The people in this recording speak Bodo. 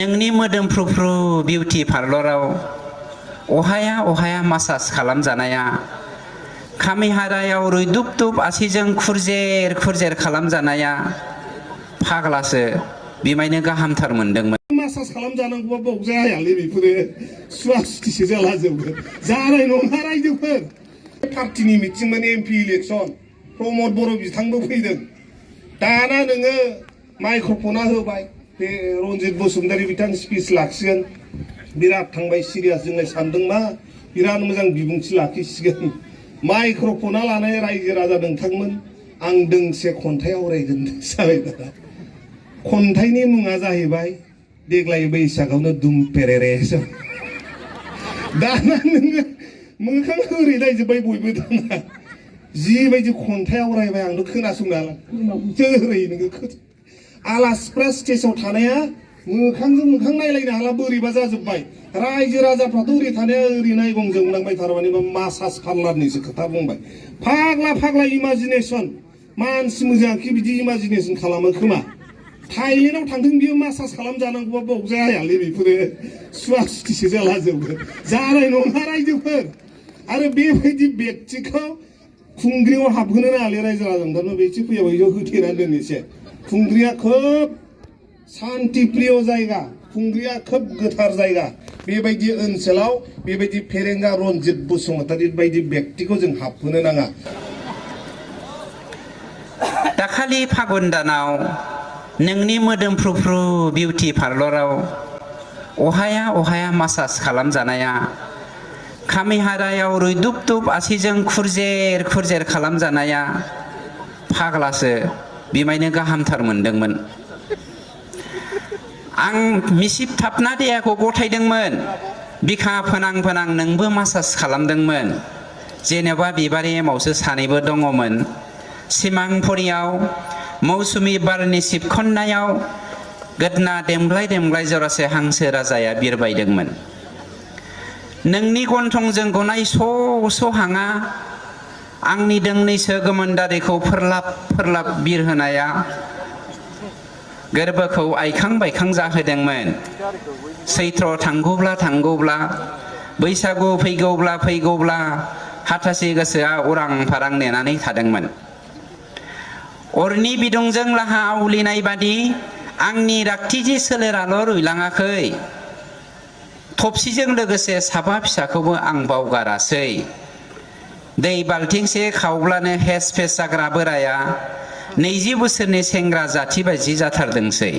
नोंनि मोदोमफ्रुफ्रु बिउटी पार्लराव अहाया अहाया मासाज खालामजानाया खामिहारायाव रुइदुबदुब आसिजों खुरजेर खुरजेर खालामजानाया फाग्लासो बिमायनो गाहामथार मोनदोंमोन। मासाज खालामजानांगौबा बाव जायालै बेफोरो सुवा सुथिसो जालाजोबगोन जानाय नङा रायजोफोर। पार्टीनि मिटिंमोन एमपि इलेक्सन प्रमद बर' बिथांबो फैदों। दाना नोङो माइक्र'फना होबाय बे रनजित बसुमतारी बिथां स्पिच लाखिगोन बिराद थांबाय सिरियास जोंलाय सानदों मा बिराद मोजां बिबुंथि लाखिसिगोन। माइक्र'फना लानाय रायजो राजा नोंथांमोन आं दोंसे खन्थाइ आवरायगोन जाबाय। दाना खन्थाइनि मुङा जाहैबाय देग्लाय बैसागावनो दुम पेरेरेस। दाना नोङो मोखां होरैलायजोब्बाय बयबो। दाना जिबायदि खन्थाइ आवरायबाय आंथ' खोनासंनो हाला जोरै नोङो आलासिफ्रा स्टेजाव थानाया मोखांजों मोखां नायलायनो हाला बोरैबा जाजोब्बाय। रायजो राजाफ्राथ' ओरै थानाया ओरै नायगं जोंलांबाय थारमाने मासाज पार्लारनिसो खोथा बुंबाय। फाग्ला फाग्ला इमाजिनेसन मानसि मोजांखि बिदि इमाजिनेसन खालामो खोमा। थाइलेण्डआव थांदों बियो मासाज खालामजानांगौबा बाव जायालै बेफोरो सुवा सुथिसो जालाजोबगोन जानाय नङा रायजोफोर। आरो बेबायदि बेक्तिखौ खुंग्रियाव हाबहोनो नाङालै रायजो राजानो बेक्ति फैयाबा बेयाव होथेनानै दोन एसे। खुंग्रिया खोब शान्ति प्रिय जायगा, खुंग्रिया खोब गोथार जायगा। बेबायदि ओनसोलाव बेबायदि फेरेंगा रनजित बसुमतारी बायदि बेक्तिखौ जों हाबहोनो नाङा। दाखालि फागुन दानाव नोंनि मोदोमफ्रुफ्रु बिउटी पार्लराव अहाया अहाया मासाज खालामजानाया खामिहारायाव रुइदुबदुब आसिजों खुरजेर खुरजेर खालामजानाया फाग्लासो बिमायनो गाहामथार मोनदोंमोन। आं मिसिबथाबना देहाखौ गथायदोंमोन बिखा फोनां फोनां नोंबो मासाज खालामदोंमोन। जेनेबा बिबारि एमावसो सानैबो दङमोन। सिमांफुरियाव मौसुमि बारनि सिबखन्नायाव गोदना देमग्लाय देमग्लाय जरासे हांसो राजाया बिरबायदोंमोन। नोंनि गन्थंजों गनाय स' स' हाङा आंनि दोंनैसो गोमोन दारिखौ फोरलाब फोरलाब बिरहोनाया गोरबोखौ आइखां बायखां जाहोदोंमोन। सैथ्र थांगौब्ला थांगौब्ला बैसागु फैगौब्ला फैगौब्ला हाथासि गोसोआ उरां फारां नेनानै थादोंमोन। अरनि बिदुंजों लाहा आवलिनाय बादि आंनि रागथिजि सोलेराल' रुइलाङाखै, थबसिजों लोगोसे साफा फिसाखौबो आं बावगारासै। दै बाल्थिंसे खावब्लानो हेस फेस जाग्रा बोराया 20 बोसोरनि सेंग्रा जाथि बायदि जाथारदोंसै।